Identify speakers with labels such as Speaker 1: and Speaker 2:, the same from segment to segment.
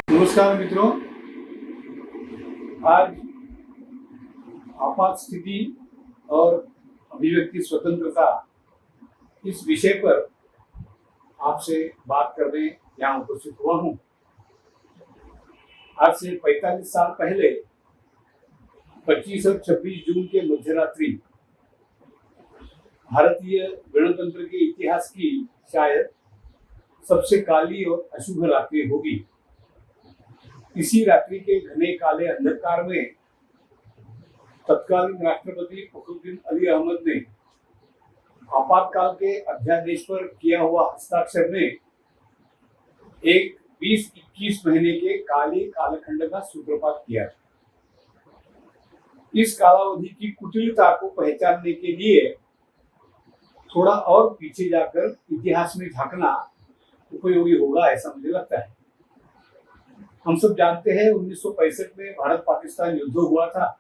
Speaker 1: नमस्कार मित्रों, आज आपात स्थिति और अभिव्यक्ति स्वतंत्रता इस विषय पर आपसे बात करने यहाँ उपस्थित हुआ हूँ। आज से 45 साल पहले 25 और 26 जून के मध्यरात्रि भारतीय गणतंत्र के इतिहास की शायद सबसे काली और अशुभ रात्रि होगी। इसी रात्रि के घने काले अंधकार में तत्कालीन राष्ट्रपति फखरुद्दीन अली अहमद ने आपातकाल के अध्यादेश पर किया हुआ हस्ताक्षर ने एक 20-21 महीने के काले कालखंड का सूत्रपात किया। इस कालावधि की कुटिलता को पहचानने के लिए थोड़ा और पीछे जाकर इतिहास में झांकना उपयोगी होगा, ऐसा मुझे लगता है। हम सब जानते हैं 1965 में भारत पाकिस्तान युद्ध हुआ था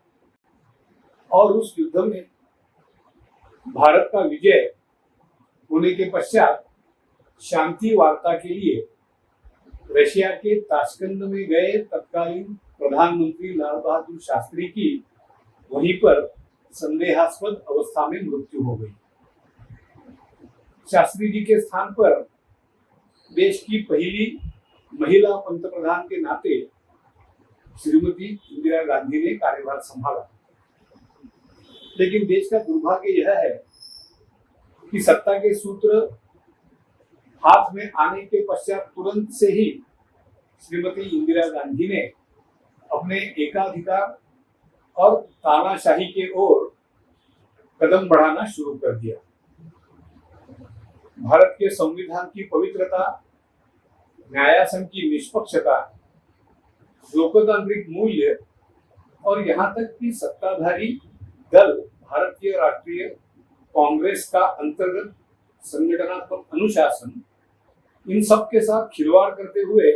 Speaker 1: और उस युद्ध में भारत का विजय होने के पश्चात शांति वार्ता के लिए रशिया के ताशकंद में गए तत्कालीन प्रधानमंत्री लाल बहादुर शास्त्री की वहीं पर संदेहास्पद अवस्था में मृत्यु हो गई। शास्त्री जी के स्थान पर देश की पहली महिला पंतप्रधान के नाते श्रीमती इंदिरा गांधी ने कार्यभार संभाला। लेकिन देश का दुर्भाग्य यह है कि सत्ता के सूत्र हाथ में आने के पश्चात तुरंत से ही श्रीमती इंदिरा गांधी ने अपने एकाधिकार और तानाशाही के ओर कदम बढ़ाना शुरू कर दिया। भारत के संविधान की पवित्रता, न्यायासन की निष्पक्षता, लोकतांत्रिक मूल्य और यहाँ तक कि सत्ताधारी दल भारतीय राष्ट्रीय कांग्रेस का अंतर्गत संगठनात्मक अनुशासन, इन सब के साथ खिलवाड़ करते हुए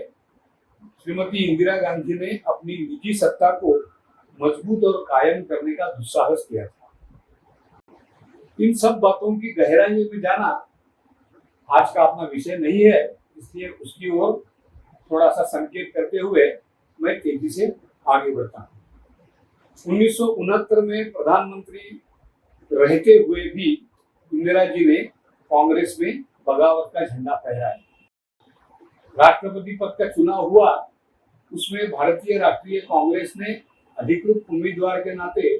Speaker 1: श्रीमती इंदिरा गांधी ने अपनी निजी सत्ता को मजबूत और कायम करने का दुस्साहस किया था। इन सब बातों की गहराई में जाना आज का अपना विषय नहीं है, इसलिए उसकी ओर थोड़ा सा संकेत करते हुए मैं तेजी से आगे बढ़ता हूँ। 1969 में प्रधानमंत्री रहते हुए भी इंदिरा जी ने कांग्रेस में बगावत का झंडा फहराया। राष्ट्रपति पद का चुनाव हुआ, उसमें भारतीय राष्ट्रीय कांग्रेस ने अधिकृत उम्मीदवार के नाते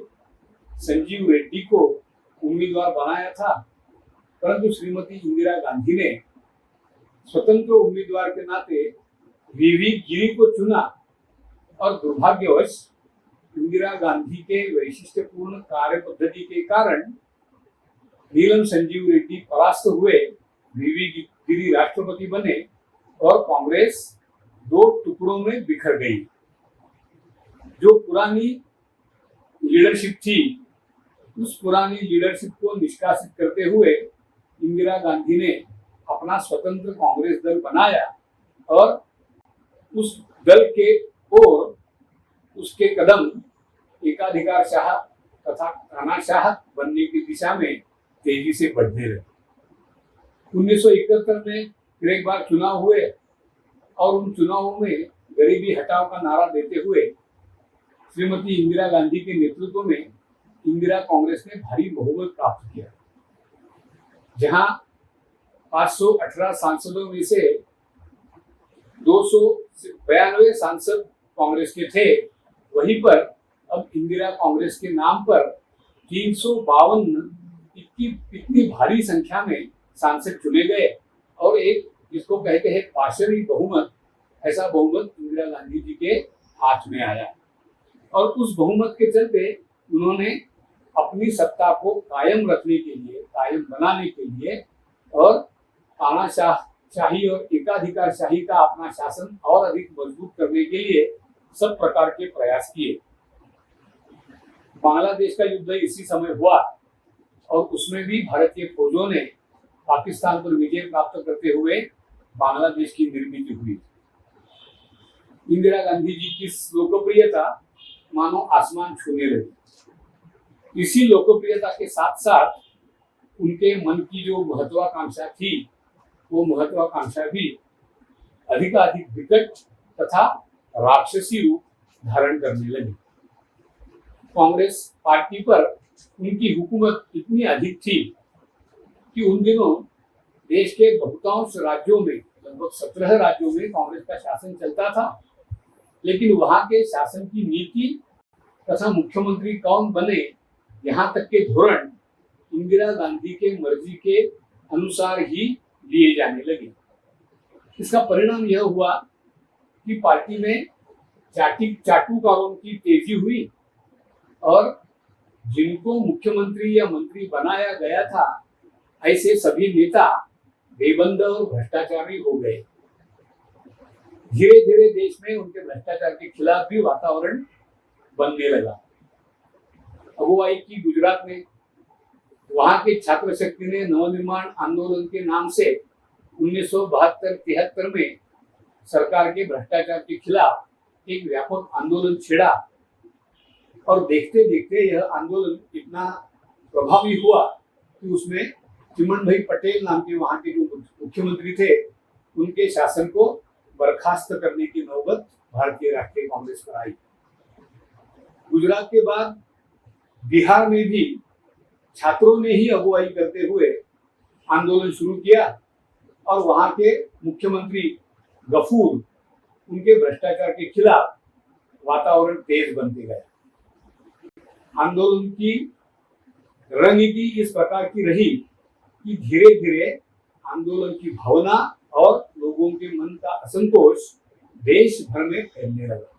Speaker 1: संजीव रेड्डी को उम्मीदवार बनाया था, परंतु श्रीमती इंदिरा गांधी ने स्वतंत्र उम्मीदवार के नाते वीवी गिरी को चुना और दुर्भाग्यवश इंदिरा गांधी के वैशिष्ट्यपूर्ण कार्य पद्धति के कारण नीलम संजीव रेड्डी परास्त हुए, वीवी गिरी राष्ट्रपति बने और कांग्रेस दो टुकड़ों में बिखर गई। जो पुरानी लीडरशिप थी, उस पुरानी लीडरशिप को निष्कासित करते हुए इंदिरा गांधी ने अपना स्वतंत्र कांग्रेस दल बनाया और उस दल के ओर उसके कदम एकाधिकार शाह तथा तानाशाह बनने की दिशा में तेजी से बढ़ने लगे। 1971 में फिर एक बार चुनाव हुए और उन चुनावों में गरीबी हटाओ का नारा देते हुए श्रीमती इंदिरा गांधी के नेतृत्व में इंदिरा कांग्रेस ने भारी बहुमत प्राप्त किया। जहां 518 सांसदों में से 292 सांसद कांग्रेस के थे, वहीं पर अब इंदिरा कांग्रेस के नाम पर 352 इतनी भारी संख्या में सांसद चुने गए और एक जिसको कहते हैं पाशवी बहुमत, ऐसा बहुमत इंदिरा गांधी जी के हाथ में आया और उस बहुमत के चलते उन्होंने अपनी सत्ता को कायम रखने के लिए, कायम बनाने के लिए और तानाशाही और एकाधिकार शाही का अपना शासन और अधिक मजबूत करने के लिए सब प्रकार के प्रयास किए। बांग्लादेश का युद्ध इसी समय हुआ और उसमें भी भारतीय फौजों ने पाकिस्तान पर विजय प्राप्त करते हुए बांग्लादेश की निर्मित हुई। इंदिरा गांधी जी की लोकप्रियता मानो आसमान छूने लगी। इसी लोकप्रियता के साथ साथ उनके मन की जो महत्वाकांक्षा थी, वो महत्वाकांक्षा भी अधिकाधिक विकट तथा राक्षसी रूप धारण करने लगी। कांग्रेस पार्टी पर उनकी हुकूमत इतनी अधिक थी कि उन दिनों देश के बहुतांश राज्यों में, लगभग 17 राज्यों में कांग्रेस का शासन चलता था, लेकिन वहां के शासन की नीति तथा मुख्यमंत्री कौन बने, यहाँ तक के धोरण इंदिरा गांधी के मर्जी के अनुसार ही लिए जाने लगे। इसका परिणाम यह हुआ कि पार्टी में चाटुकारों की तेजी हुई और जिनको मुख्यमंत्री या मंत्री बनाया गया था, ऐसे सभी नेता बेबंद और भ्रष्टाचारी हो गए। धीरे धीरे देश में उनके भ्रष्टाचार के खिलाफ भी वातावरण बनने लगा। अगुवाई की गुजरात में वहां के छात्र शक्ति ने नवनिर्माण आंदोलन के नाम से 1972-73 में सरकार के भ्रष्टाचार के खिलाफ एक व्यापक आंदोलन छेड़ा और देखते देखते यह आंदोलन इतना प्रभावी हुआ कि उसमें चिमन भाई पटेल नाम के वहां के जो मुख्यमंत्री थे, उनके शासन को बर्खास्त करने की नौबत भारतीय राष्ट्रीय कांग्रेस पर आई। गुजरात के बाद बिहार में भी छात्रों ने ही अगुवाई करते हुए आंदोलन शुरू किया और वहां के मुख्यमंत्री गफूर उनके भ्रष्टाचार के खिलाफ वातावरण तेज बनते गया। आंदोलन की रणनीति इस प्रकार की रही कि धीरे धीरे आंदोलन की भावना और लोगों के मन का असंतोष देश भर में फैलने लगा।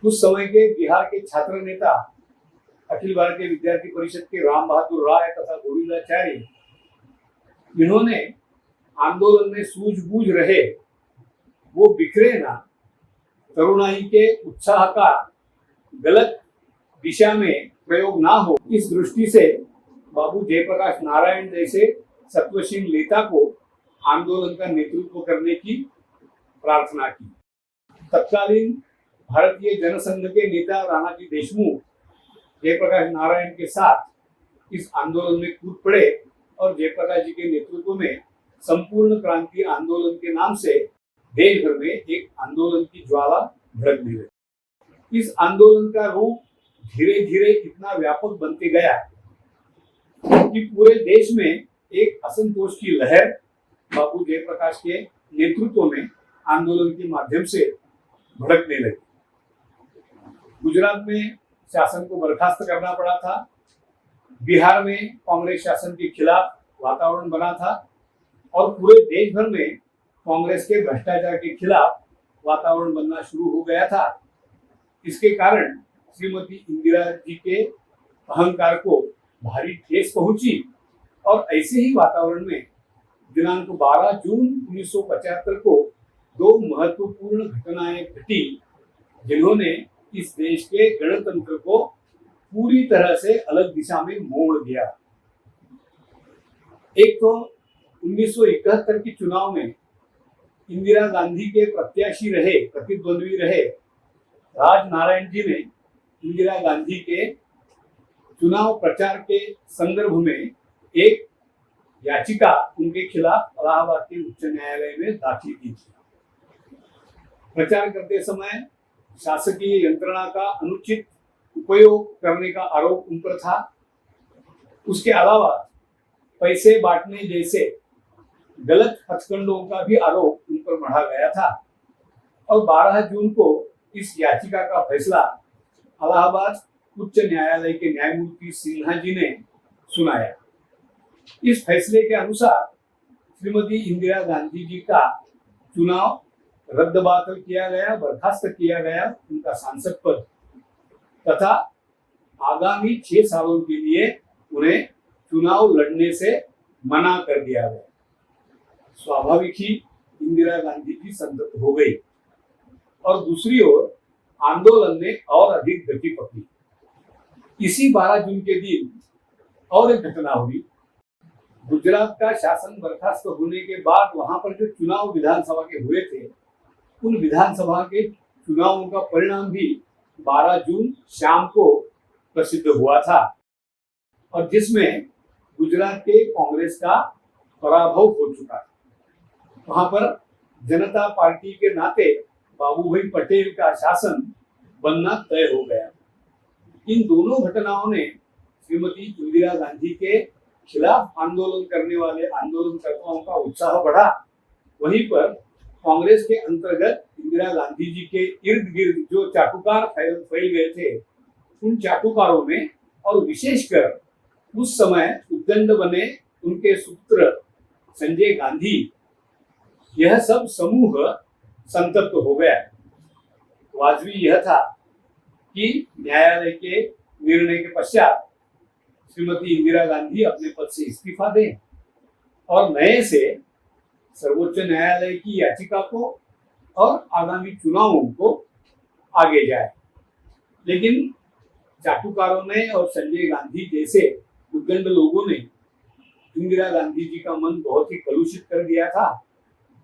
Speaker 1: उस समय के बिहार के छात्र नेता अखिल भारतीय विद्यार्थी परिषद के राम बहादुर राय तथा गोविंदाचार्य, इन्होंने आंदोलन में सूझबूझ रहे, वो बिखरे ना, तरुणाई के उत्साह का गलत दिशा में प्रयोग ना हो, इस दृष्टि से बाबू जयप्रकाश नारायण जैसे सत्वशील नेता को आंदोलन का नेतृत्व करने की प्रार्थना की। तत्कालीन भारतीय जनसंघ के नेता राणाजी देशमुख जयप्रकाश नारायण के साथ इस आंदोलन में कूद पड़े और जयप्रकाश जी के नेतृत्व में संपूर्ण क्रांति आंदोलन के नाम से देश भर में एक आंदोलन की ज्वाला भड़कने लगी। इस आंदोलन का रूप धीरे धीरे इतना व्यापक बनते गया कि पूरे देश में एक असंतोष की लहर बाबू जयप्रकाश के नेतृत्व में आंदोलन के माध्यम से भड़कने लगी। गुजरात में शासन को बर्खास्त करना पड़ा था, बिहार में कांग्रेस शासन के खिलाफ वातावरण बना था और पूरे देश भर में कांग्रेस के भ्रष्टाचार के खिलाफ वातावरण बनना शुरू हो गया था। इसके कारण श्रीमती इंदिरा जी के अहंकार को भारी ठेस पहुंची और ऐसे ही वातावरण में दिनांक 12 जून 1975 को दो महत्वपूर्ण घटनाएं घटी, जिन्होंने इस देश के गणतंत्र को पूरी तरह से अलग दिशा में मोड़ दिया। एक तो 1971 के चुनाव में इंदिरा गांधी के प्रत्याशी रहे, प्रतिद्वंद्वी रहे राजनारायण जी ने इंदिरा गांधी के चुनाव प्रचार के संदर्भ में एक याचिका उनके खिलाफ इलाहाबाद के उच्च न्यायालय में दाखिल की थी। प्रचार करते समय शासकीय यंत्रणा का अनुचित उपयोग करने का आरोप उन पर था। उसके अलावा पैसे बांटने जैसे गलत हथकंडों का भी आरोप उन पर मढ़ा गया था और 12 जून को इस याचिका का फैसला इलाहाबाद उच्च न्यायालय के न्यायमूर्ति सिन्हा जी ने सुनाया। इस फैसले के अनुसार श्रीमती इंदिरा गांधी जी का चुनाव रद्द-बातल किया गया, बर्खास्त किया गया उनका सांसद पद तथा आगामी 6 सालों के लिए उन्हें चुनाव लड़ने से मना कर दिया गया। स्वाभाविक ही इंदिरा गांधी जी संतप्त हो गई और दूसरी ओर आंदोलन ने और अधिक गति पकड़ी। इसी 12 जून के दिन और एक घटना हुई। गुजरात का शासन बर्खास्त होने के बाद वहां पर जो चुनाव विधानसभा के हुए थे, उन विधानसभा के चुनावों का परिणाम भी 12 जून शाम को प्रसिद्ध हुआ था और जिसमें गुजरात के कांग्रेस का पराभव हो चुका था। वहां पर जनता पार्टी के नाते बाबू भाई पटेल का शासन बनना तय हो गया। इन दोनों घटनाओं ने श्रीमती इंदिरा गांधी के खिलाफ आंदोलन करने वाले आंदोलनकर्ताओं का उत्साह बढ़ा। वहीं पर कांग्रेस के अंतर्गत इंदिरा गांधी जी के इर्द गिर्द जो चाटुकार फैल गए थे, उन चाटुकारों में और विशेषकर उस समय उद्दंड बने उनके सुपुत्र संजय गांधी, यह सब समूह संतप्त हो गया। वाजबी यह था कि न्यायालय के निर्णय के पश्चात श्रीमती इंदिरा गांधी अपने पद से इस्तीफा दें और नए से सर्वोच्च न्यायालय की याचिका को और आगामी चुनावों को आगे जाए। लेकिन चाटुकारों ने और संजय गांधी जैसे उद्दंड लोगों ने इंदिरा गांधी जी का मन बहुत ही कलुषित कर दिया था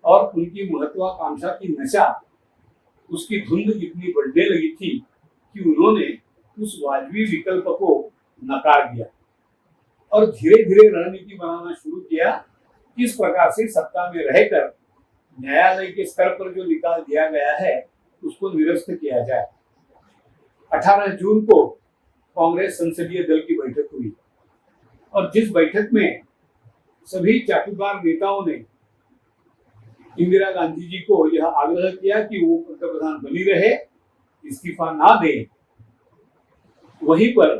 Speaker 1: और उनकी महत्वाकांक्षा की नशा, उसकी धुंध इतनी बढ़ने लगी थी कि उन्होंने उस वाजबी विकल्प को नकार दिया और धीरे धीरे रणनीति बनाना शुरू किया। किस प्रकार से सत्ता में रहकर न्यायालय के स्तर पर जो निकाल दिया गया है उसको निरस्त किया जाए। 18 जून को कांग्रेस संसदीय दल की बैठक हुई और जिस बैठक में सभी चाटुकार नेताओं ने इंदिरा गांधी जी को यह आग्रह किया कि वो पंतप्रधान बनी रहे, इस्तीफा ना दें, वहीं पर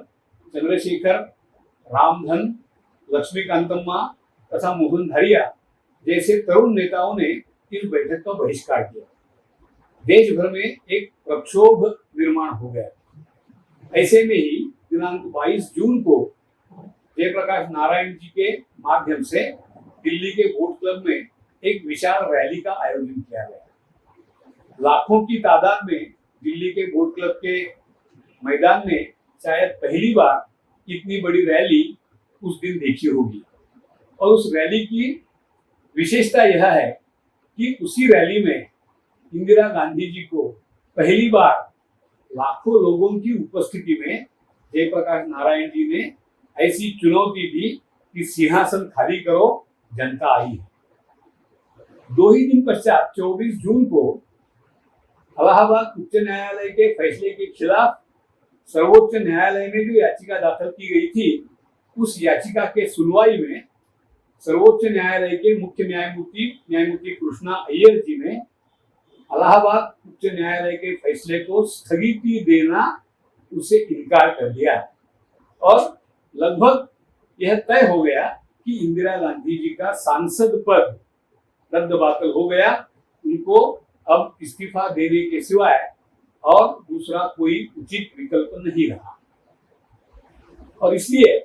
Speaker 1: चंद्रशेखर, रामधन, लक्ष्मीकांतम्मा तथा मोहन धारिया जैसे तरुण नेताओं ने इस बैठक का बहिष्कार किया। देश भर में एक प्रक्षोभ निर्माण हो गया। ऐसे में ही दिनांक 22 जून को जयप्रकाश नारायण जी के माध्यम से दिल्ली के बोट क्लब में एक विशाल रैली का आयोजन किया गया। लाखों की तादाद में दिल्ली के बोट क्लब के मैदान में शायद पहली बार इतनी बड़ी रैली उस दिन देखी होगी। और उस रैली की विशेषता यह है कि उसी रैली में इंदिरा गांधी जी को पहली बार लाखों लोगों की उपस्थिति में जयप्रकाश नारायण जी ने ऐसी चुनौती दी कि सिंहासन खाली करो, जनता आई है। 2 ही दिन पश्चात 24 जून को इलाहाबाद उच्च न्यायालय के फैसले के खिलाफ सर्वोच्च न्यायालय में जो याचिका दाखिल की गई थी, उस याचिका के सुनवाई में सर्वोच्च न्यायालय के मुख्य न्यायमूर्ति कृष्णा अय्यर जी ने इलाहाबाद उच्च न्यायालय के फैसले को स्थगिति देना उसे इनकार कर दिया और लगभग यह तय हो गया कि इंदिरा गांधी जी का सांसद पद रद्द-बातल हो गया। उनको अब इस्तीफा देने के सिवाय और दूसरा कोई उचित विकल्प नहीं रहा और इसलिए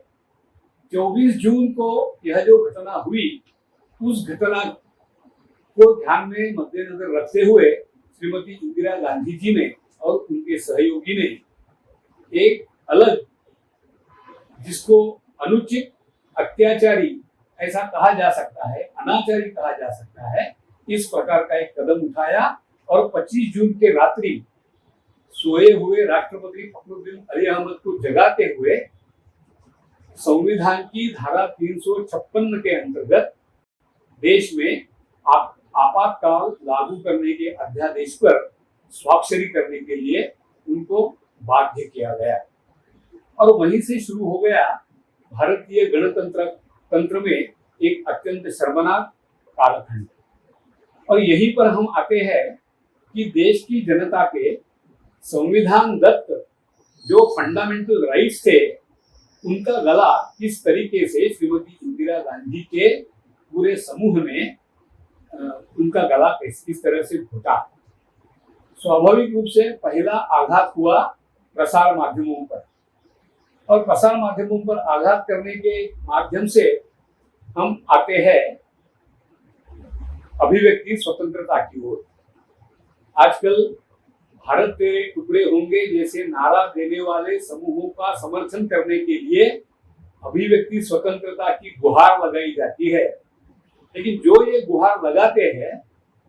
Speaker 1: 24 जून को यह जो घटना हुई, उस घटना को ध्यान में मद्देनजर रखते हुए श्रीमती इंदिरा गांधी जी ने और उनके सहयोगी ने एक अलग, जिसको अनुचित, अत्याचारी ऐसा कहा जा सकता है, अनाचारी कहा जा सकता है, इस प्रकार का एक कदम उठाया और 25 जून के रात्रि सोए हुए राष्ट्रपति फखरुद्दीन अली अहमद को जगाते हुए संविधान की धारा 356 के अंतर्गत देश में आपातकाल लागू करने के अध्यादेश पर स्वाक्षरी करने के लिए उनको बाध्य किया गया और वहीं से शुरू हो गया भारतीय गणतंत्र में एक अत्यंत शर्मनाक कालखंड। और यहीं पर हम आते हैं कि देश की जनता के संविधान दत्त जो फंडामेंटल राइट्स थे, उनका गला किस तरीके से श्रीमती इंदिरा गांधी के पूरे समूह ने उनका गला किस तरह से घोटा। स्वाभाविक रूप से पहला आघात हुआ प्रसार माध्यमों पर और प्रसार माध्यमों पर आघात करने के माध्यम से हम आते हैं अभिव्यक्ति स्वतंत्रता की ओर। आजकल भारत तेरे टुकड़े होंगे जैसे नारा देने वाले समूहों का समर्थन करने के लिए अभिव्यक्ति स्वतंत्रता की गुहार लगाई जाती है, लेकिन जो ये गुहार लगाते हैं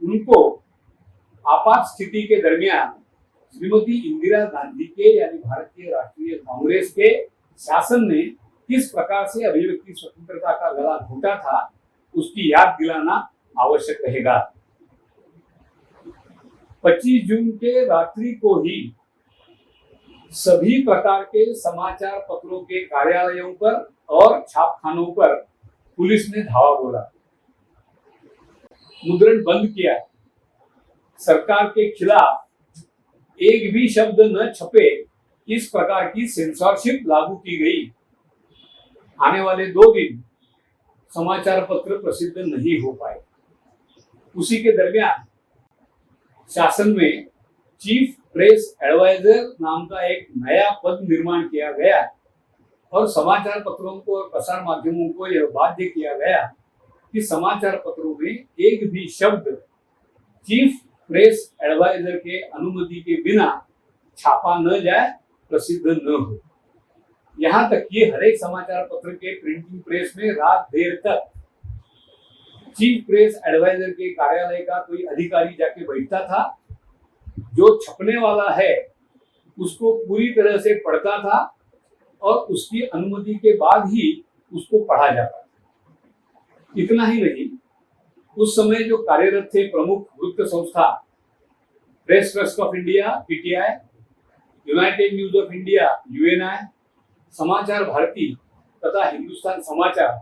Speaker 1: उनको आपात स्थिति के दरमियान श्रीमती इंदिरा गांधी के यानी भारतीय राष्ट्रीय कांग्रेस के शासन ने किस प्रकार से अभिव्यक्ति स्वतंत्रता का गला घोटा था, उसकी याद दिलाना आवश्यक रहेगा। 25 जून के रात्रि को ही सभी प्रकार के समाचार पत्रों के कार्यालयों पर और छापखानों पर पुलिस ने धावा बोला, मुद्रण बंद किया, सरकार के खिलाफ एक भी शब्द न छपे, इस प्रकार की सेंसरशिप लागू की गई। आने वाले 2 दिन समाचार पत्र प्रसिद्ध नहीं हो पाए। उसी के दरमियान शासन में चीफ प्रेस एडवाइजर नाम का एक नया पद निर्माण किया गया और समाचार पत्रों को और प्रसार माध्यमों को यह बाध्य किया गया कि समाचार पत्रों में एक भी शब्द चीफ प्रेस एडवाइजर के अनुमति के बिना छापा न जाए, प्रसिद्ध न हो। यहाँ तक कि हर एक समाचार पत्र के प्रिंटिंग प्रेस में रात देर तक चीफ प्रेस एडवाइजर के कार्यालय का कोई अधिकारी जाके बैठता था, जो छपने वाला है उसको पूरी तरह से पढ़ता था और उसकी अनुमति के बाद ही उसको पढ़ा जाता था। इतना ही नहीं, उस समय जो कार्यरत थे प्रमुख वृत्त संस्था press trust of India PTI, United news of India Uni, समाचार भारती तथा हिंदुस्तान समाचार,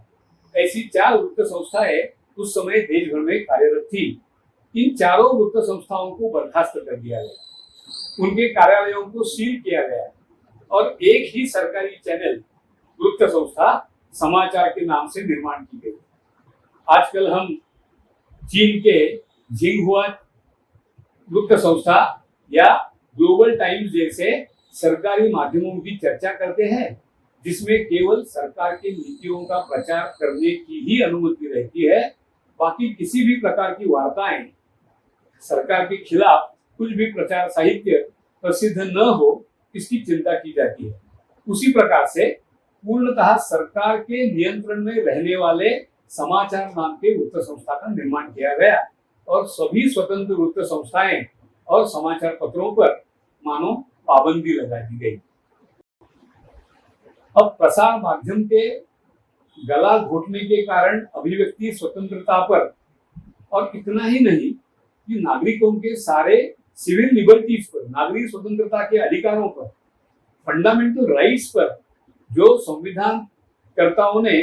Speaker 1: ऐसी 4 वृत्त संस्थाएं उस समय देश भर में कार्यरत थी। इन चारों वृत्त संस्थाओं को बर्खास्त कर दिया गया, उनके कार्यालयों को सील किया गया और एक ही सरकारी चैनल वृत्त संस्था समाचार के नाम से निर्माण की गई। आजकल हम चीन के जिंगहुआ वृत्त संस्था या ग्लोबल टाइम्स जैसे सरकारी माध्यमों की चर्चा करते हैं, जिसमें केवल सरकार की नीतियों का प्रचार करने की ही अनुमति रहती है। बाकी किसी भी प्रकार की वार्ताएं, सरकार के खिलाफ कुछ भी प्रचार साहित्य प्रसिद्ध न हो, इसकी चिंता की जाती है। उसी प्रकार से पूर्णतः सरकार के नियंत्रण में रहने वाले समाचार नाम के वृत्त संस्था का निर्माण किया गया और सभी स्वतंत्र वृत्त संस्थाएं और समाचार पत्रों पर मानो पाबंदी लगा दी गई। अब प्रसार माध्यम के गला घोटने के कारण अभिव्यक्ति स्वतंत्रता पर और इतना ही नहीं कि नागरिकों के सारे सिविल लिबर्टीज पर, नागरिक स्वतंत्रता के अधिकारों पर, फंडामेंटल राइट्स पर जो संविधान कर्ताओं ने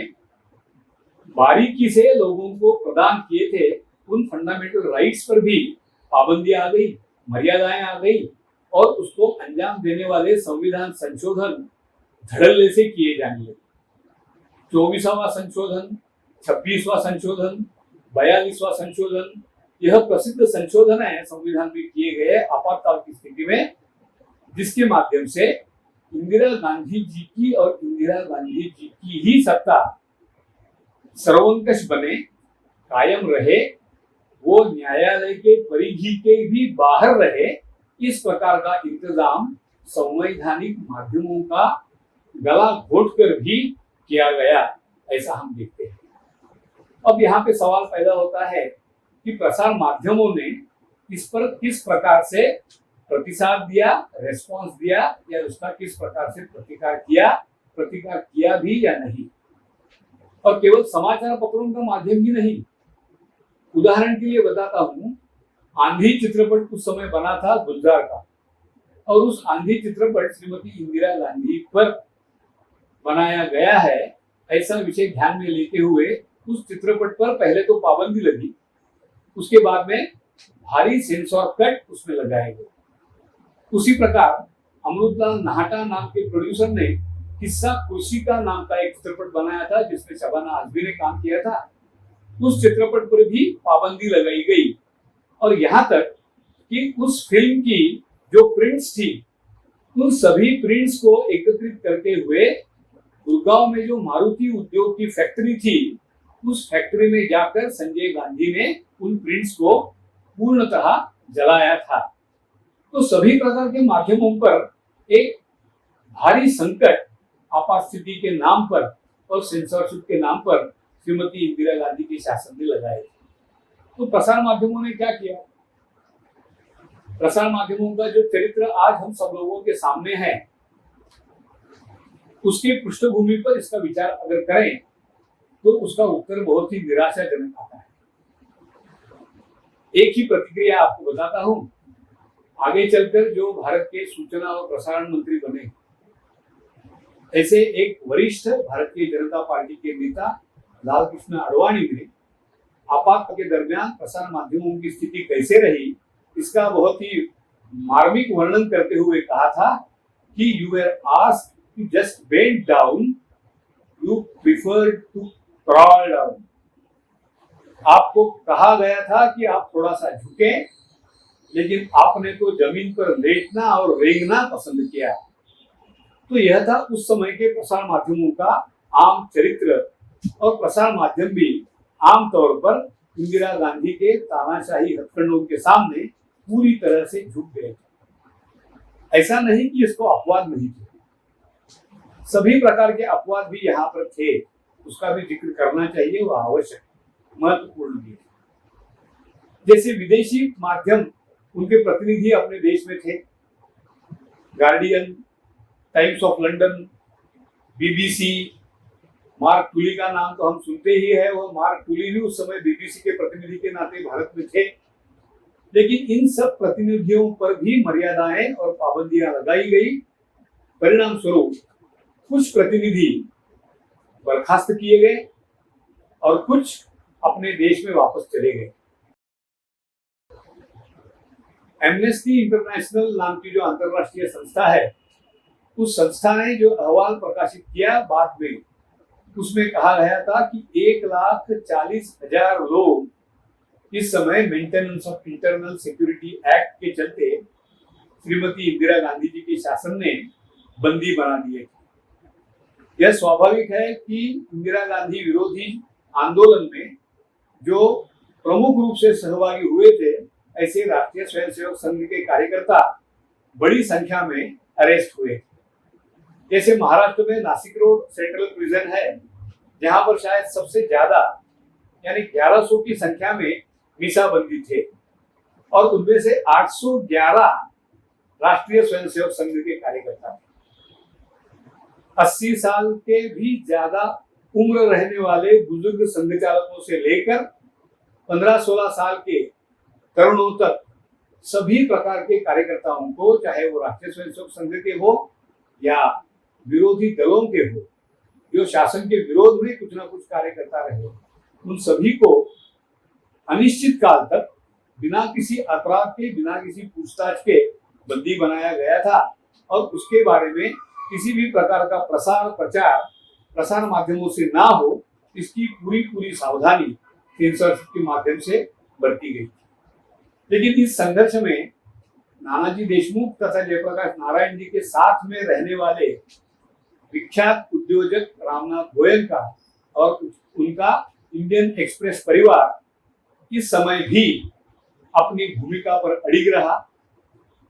Speaker 1: बारीकी से लोगों को प्रदान किए थे, उन फंडामेंटल राइट्स पर भी पाबंदी आ गई, मर्यादाएं आ गई और उसको अंजाम देने वाले संविधान संशोधन धड़ल्ले से किए जाने लगे। 24वां संशोधन, 26वां संशोधन, 42वां संशोधन, यह प्रसिद्ध संशोधन है संविधान में किए गए आपातकाल की स्थिति में, जिसके माध्यम से इंदिरा गांधी जी की और इंदिरा गांधी जी की ही सत्ता सर्वंकष बने, कायम रहे, वो न्यायालय के परिधि के भी बाहर रहे, इस प्रकार का इंतजाम संवैधानिक माध्यमों का गला घोटकर भी किया गया, ऐसा हम देखते हैं। अब यहाँ पे सवाल पैदा होता है कि प्रसार माध्यमों ने इस पर किस प्रकार से प्रतिसाद दिया, रेस्पॉन्स दिया, या उसका किस प्रकार से प्रतिकार किया भी या नहीं। और केवल समाचार पत्रों का माध्यम ही नहीं, उदाहरण के लिए बताता हूँ, आंधी चित्रपट उस समय बना था गुलजार का, और उस आंधी चित्रपट श्रीमती इंदिरा गांधी पर बनाया गया है, ऐसा विषय ध्यान में लेते हुए उस चित्रपट पर पहले तो पाबंदी लगी, उसके बाद में भारी सेंसर कट उसमें लगाए गए। उसी प्रकार अमृतलाल नाहटा नाम के प्रोड्यूसर ने किस्सा खुर्शीका नाम का एक चित्रपट बनाया था, जिसमें शबाना आजमी ने काम किया था। उस चित्रपट पर भी पाबंदी लगाई गई और यहाँ तक कि उस फिल्म की जो प्रिंट्स थी, उन सभी प्रिंट्स को एकत्रित करते हुए गुड़गांव में जो मारुति उद्योग की फैक्ट्री थी, उस फैक्ट्री में जाकर संजय गांधी ने उन प्रिंट्स को पूर्णतः जलाया था। तो सभी प्रकार के माध्यमों पर एक भारी संकट आपात स्थिति के नाम पर और सेंसरशिप के नाम पर श्रीमती इंदिरा गांधी के शासन में लगाए। तो प्रसार माध्यमों ने क्या किया? प्रसार माध्यमों का जो चरित्र आज हम सब लोगों के सामने है, उसकी पृष्ठभूमि पर इसका विचार अगर करें तो उसका उत्तर बहुत ही निराशाजनक आता है। एक ही प्रतिक्रिया आपको बताता हूं आगे चलकर जो भारत के सूचना और प्रसारण मंत्री बने, ऐसे एक वरिष्ठ भारतीय जनता पार्टी के नेता लालकृष्ण आडवाणी ने आपात के दरमियान प्रसार माध्यमों की स्थिति कैसे रही, इसका बहुत ही मार्मिक वर्णन करते हुए कहा था कि you were asked to just bend down, you preferred to crawl down. आपको कहा गया था कि आप थोड़ा सा झुके, लेकिन आपने तो जमीन पर लेटना और रेंगना पसंद किया। तो यह था उस समय के प्रसार माध्यमों का आम चरित्र, और प्रसार माध्यम भी आमतौर पर इंदिरा गांधी के तानाशाही हथकंडों के सामने पूरी तरह से झुक गए। ऐसा नहीं कि इसको अपवाद नहीं थे, सभी प्रकार के अपवाद भी यहाँ पर थे, उसका भी जिक्र करना चाहिए, वह आवश्यक महत्वपूर्ण भी है। जैसे विदेशी माध्यम, उनके प्रतिनिधि अपने देश में थे, Guardian, Times of London, BBC. Mark Tully का नाम तो हम सुनते ही है, वो मार्क टूली भी उस समय बीबीसी के प्रतिनिधि के नाते भारत में थे। लेकिन इन सब प्रतिनिधियों पर भी मर्यादाएं और पाबंदियां लगाई गई। परिणाम स्वरूप कुछ प्रतिनिधि बर्खास्त किए गए और कुछ अपने देश में वापस चले गए। एमनेस्टी इंटरनेशनल नाम की जो अंतरराष्ट्रीय संस्था है, उस संस्था ने जो अहवाल प्रकाशित किया बाद में, उसमें कहा गया था कि 1,40,000 लोग इस समय maintenance of internal security act के चलते श्रीमती इंदिरा गांधी जी के शासन ने बंदी बना दिए। यह स्वाभाविक है कि इंदिरा गांधी विरोधी आंदोलन में जो प्रमुख रूप से सहभागी हुए थे, ऐसे राष्ट्रीय स्वयंसेवक संघ के कार्यकर्ता बड़ी संख्या में अरेस्ट हुए। जैसे महाराष्ट्र में नासिक रोड सेंट्रल प्रिजन है, जहां पर शायद सबसे ज्यादा यानी 1100 की संख्या में मीसाबंदी थे, और उनमें से 811 राष्ट्रीय स्वयंसेवक संघ के कार्यकर्ता थे। 80 साल के भी ज्यादा उम्र रहने वाले बुजुर्ग संघ चालकों से लेकर 15-16 साल के तरुणों तक सभी प्रकार के कार्यकर्ताओं को, चाहे वो राष्ट्रीय स्वयंसेवक संघ के हो या विरोधी दलों के हो, जो शासन के विरोध में कुछ ना कुछ कार्य करता रहे, उन सभी को अनिश्चित काल तक बिना किसी अपराध के, बिना किसी पूछताछ के बंदी बनाया गया था। और उसके बारे में किसी भी प्रकार का प्रचार प्रसार माध्यमों से ना हो, इसकी पूरी सावधानी सेंसरशिप के माध्यम से बरती गई। लेकिन इस संघर्ष में नानाजी देशमुख तथा जयप्रकाश नारायण जी के साथ में रहने वाले विख्यात उद्योजक रामनाथ गोयल का और उनका इंडियन एक्सप्रेस परिवार इस समय भी अपनी भूमिका पर अड़िग रहा।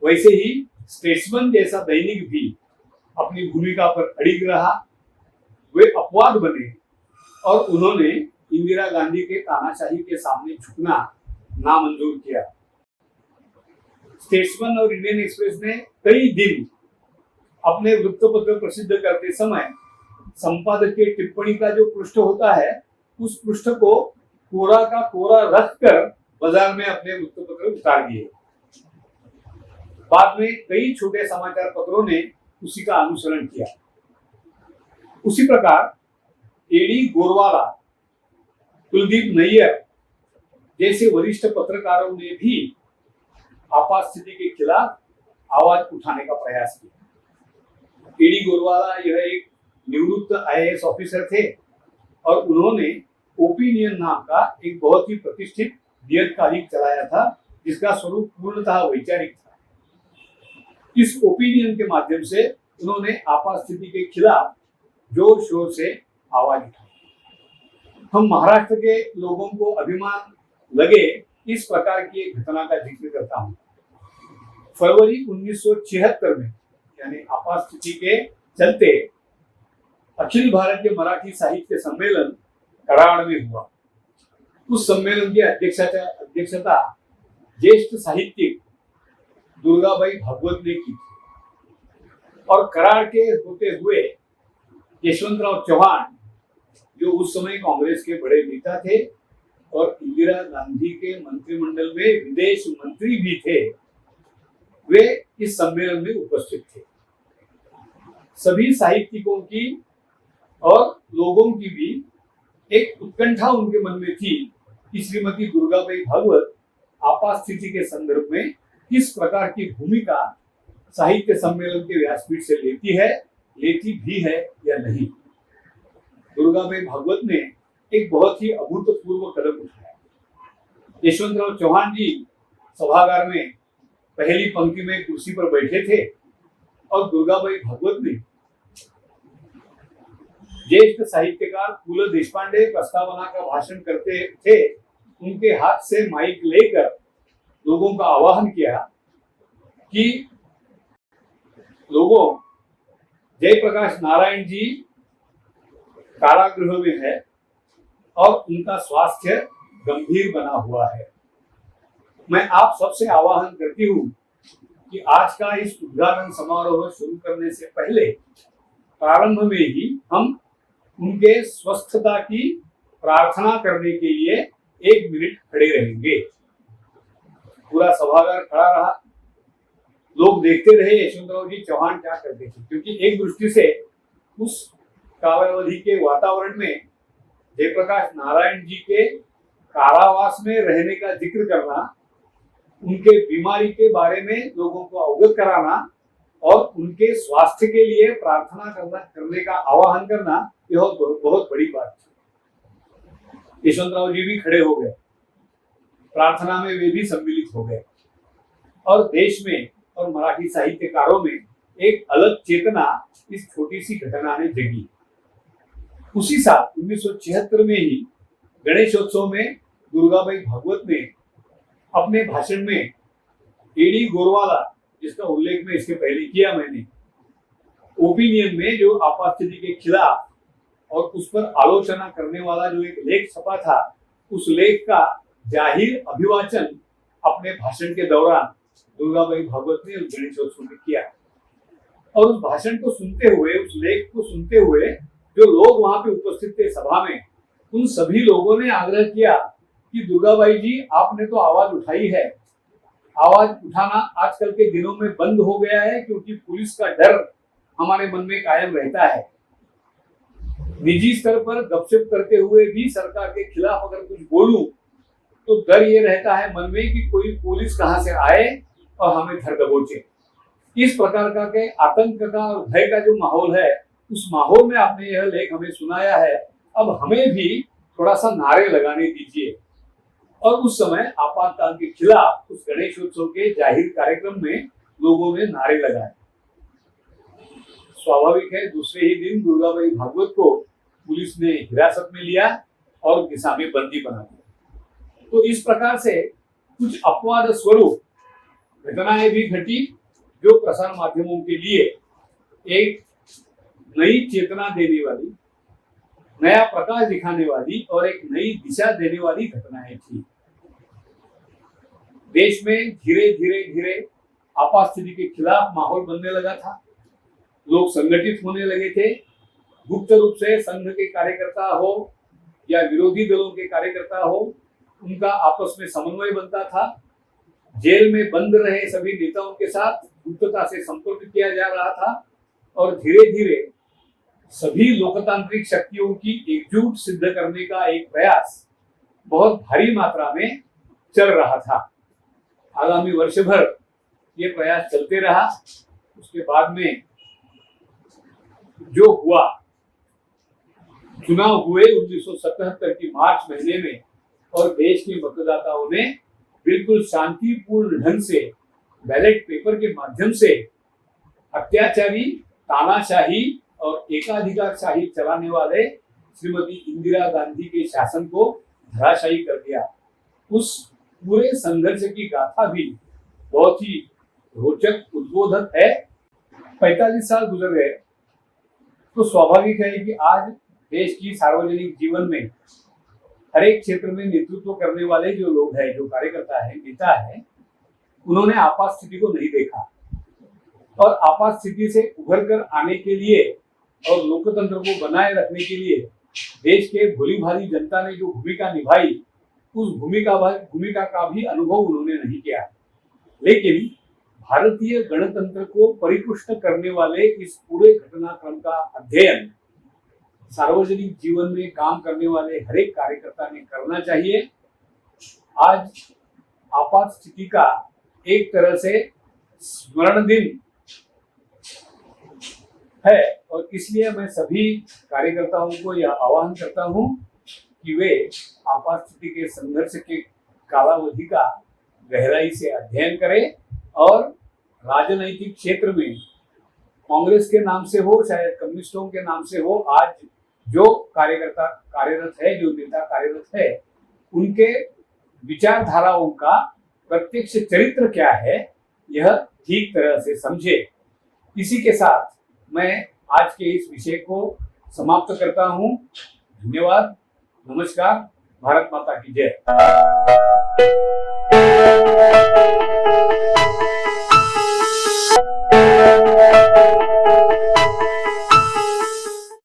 Speaker 1: वैसे ही स्टेट्समैन जैसा दैनिक भी अपनी भूमिका पर अड़िग रहा। वे अपवाद बने और उन्होंने इंदिरा गांधी के तानाशाही के सामने झुकना नामंजूर किया। स्टेट्समैन और इंडियन एक्सप्रेस ने कई दिन अपने वृत्तपत्र प्रसिद्ध करते समय संपादक के टिप्पणी का जो पृष्ठ होता है, उस पृष्ठ को कोरा का कोरा रखकर बाजार में अपने वृत्तपत्र उतार दिए। बाद में कई छोटे समाचार पत्रों ने उसी का अनुसरण किया। उसी प्रकार एडी गोरवाला, कुलदीप नैयर जैसे वरिष्ठ पत्रकारों ने भी आपात स्थिति के खिलाफ आवाज उठाने का प्रयास किया। एडी गोरवाला यह एक निवृत्त आईएएस ऑफिसर थे और उन्होंने ओपिनियन नाम का एक बहुत ही प्रतिष्ठित नियतकालिक चलाया था, जिसका स्वरूप पूर्णतः वैचारिक था। इस ओपिनियन के माध्यम से उन्होंने आपात स्थिति के खिलाफ जोर शोर से आवाज उठाई। हम महाराष्ट्र के लोगों को अभिमान लगे इस प्रकार की एक घटना का जिक्र करता हूं। फरवरी 1976 में यानी आपात स्थिति के चलते अखिल भारतीय मराठी साहित्य सम्मेलन कराड़ में हुआ। उस सम्मेलन की अध्यक्षता ज्येष्ठ साहित्यिक दुर्गाबाई भागवत ने की और कराड़ के होते हुए यशवंतराव चौहान, जो उस समय कांग्रेस के बड़े नेता थे और इंदिरा गांधी के मंत्रिमंडल में विदेश मंत्री भी थे, वे इस सम्मेलन में उपस्थित थे। सभी साहित्यिकों की और लोगों की भी एक उत्कंठा उनके मन में थी कि श्रीमती दुर्गाबाई भागवत आपात स्थिति के संदर्भ में किस प्रकार की भूमिका साहित्य सम्मेलन के व्यासपीठ से लेती भी है या नहीं। दुर्गाबाई भागवत ने एक बहुत ही अभूतपूर्व कदम उठाया। यशवंतराव चौहान जी सभागार में पहली पंक्ति में कुर्सी पर बैठे थे और दुर्गाबाई भागवत ने ज्येष्ठ साहित्यकार फूल देशपांडे प्रस्तावना का भाषण करते थे, उनके हाथ से माइक लेकर लोगों का आह्वान किया कि लोगों, जयप्रकाश नारायण जी कारागृह में है और उनका स्वास्थ्य गंभीर बना हुआ है। मैं आप सबसे आह्वान करती हूँ कि आज का इस उद्घाटन समारोह शुरू करने से पहले प्रारंभ में ही हम उनके स्वस्थता की प्रार्थना करने के लिए 1 मिनट खड़े रहेंगे। पूरा सभागार खड़ा रहा। लोग देखते रहे यशवंतराव जी चौहान क्या करते थे, क्योंकि एक दृष्टि से उस कालावधि के वातावरण में जयप्रकाश नारायण जी के कारावास में रहने का जिक्र करना, उनके बीमारी के बारे में लोगों को अवगत कराना और उनके स्वास्थ्य के लिए प्रार्थना करने का आह्वान करना, यह बहुत बड़ी बात थी। यशवंतराव जी भी खड़े हो गए, प्रार्थना में वे भी सम्मिलित हो गए और देश में और मराठी साहित्यकारों में एक अलग चेतना इस छोटी सी घटना ने जगी। उसी साल 1976 में ही गणेशोत्सव में दुर्गाबाई भागवत ने अपने भाषण में एडी गोरवाला, जिसका उल्लेख में इसके पहले किया मैंने, ओपिनियन में जो आपात स्थिति के खिलाफ और उस पर आलोचना करने वाला जो एक लेख छपा था, उस लेख का जाहिर अभिवाचन अपने भाषण के दौरान दुर्गाबाई भागवत ने गणेशोत्सव में किया। और उस भाषण को सुनते हुए, उस लेख को सुनते हुए जो लोग वहां पे उपस्थित थे सभा में, उन सभी लोगों ने आग्रह किया कि दुर्गाबाई जी, आपने तो आवाज उठाई है, आवाज उठाना आजकल के दिनों में बंद हो गया है, क्योंकि पुलिस का डर हमारे मन में कायम रहता है। निजी स्तर पर गपशप करते हुए भी सरकार के खिलाफ अगर कुछ बोलूं तो डर ये रहता है मन में कि कोई पुलिस कहां से आए और हमें धर दबोचे। इस प्रकार का के आतंक का और भय का जो माहौल है, उस माहौल में आपने यह लेख हमें सुनाया है, अब हमें भी थोड़ा सा नारे लगाने दीजिए। और उस समय आपातकाल के खिलाफ उस गणेशोत्सव के जाहिर कार्यक्रम में लोगों ने नारे लगाए। स्वाभाविक है, दूसरे ही दिन दुर्गाबाई भागवत को पुलिस ने हिरासत में लिया और दिशा में बंदी बना दिया। तो इस प्रकार से कुछ अपवाद स्वरूप घटनाएं भी घटी, जो प्रसार माध्यमों के लिए एक नई चेतना देने वाली, नया प्रकाश दिखाने वाली और एक नई दिशा देने वाली घटनाएं थी। देश में धीरे धीरे आपात स्थिति के खिलाफ माहौल बनने लगा था। लोग संगठित होने लगे थे। गुप्त रूप से संघ के कार्यकर्ता हो या विरोधी दलों के कार्यकर्ता हो, उनका आपस में समन्वय बनता था। जेल में बंद रहे सभी नेताओं के साथ गुप्तता से संपर्क किया जा रहा था और धीरे धीरे सभी लोकतांत्रिक शक्तियों की एकजुट सिद्ध करने का एक प्रयास बहुत भारी मात्रा में चल रहा था। आगामी वर्ष भर ये प्रयास चलते रहा। उसके बाद में जो हुआ, चुनाव हुए 1977 की मार्च महीने में और देश के मतदाताओं ने बिल्कुल शांतिपूर्ण ढंग से बैलेट पेपर के माध्यम से अत्याचारी, तानाशाही और एकाधिकारशाही चलाने वाले श्रीमती इंदिरा गांधी के शासन को धराशायी कर दिया। उस पूरे संघर्ष की गाथा भी बहुत ही रोचक, उद्बोधक है। 45 साल गुजर गए तो स्वाभाविक है कि आज देश की सार्वजनिक जीवन में हर एक क्षेत्र में नेतृत्व करने वाले जो लोग हैं, जो कार्यकर्ता है, नेता है, उन्होंने आपात स्थिति को नहीं देखा और आपात स्थिति से उभर कर आने के लिए और लोकतंत्र को बनाए रखने के लिए देश के भोली भाली जनता ने जो भूमिका निभाई, उस भूमिका का भी अनुभव उन्होंने नहीं किया। लेकिन भारतीय गणतंत्र को परिपुष्ट करने वाले इस पूरे घटनाक्रम का अध्ययन सार्वजनिक जीवन में काम करने वाले हर एक कार्यकर्ता ने करना चाहिए। आज आपात स्थिति का एक तरह से स्मरण दिन है और इसलिए मैं सभी कार्यकर्ताओं को यह आह्वान करता हूं कि वे आपात स्थिति के संघर्ष के कालावधि का गहराई से अध्ययन करें और राजनैतिक क्षेत्र में कांग्रेस के नाम से हो चाहे कम्युनिस्टों के नाम से हो, आज जो कार्यकर्ता कार्यरत है, जो नेता कार्यरत है, उनके विचारधाराओं का प्रत्यक्ष चरित्र क्या है यह ठीक तरह से समझे। इसी के साथ मैं आज के इस विषय को समाप्त करता हूं। धन्यवाद, नमस्कार, भारत माता की जय।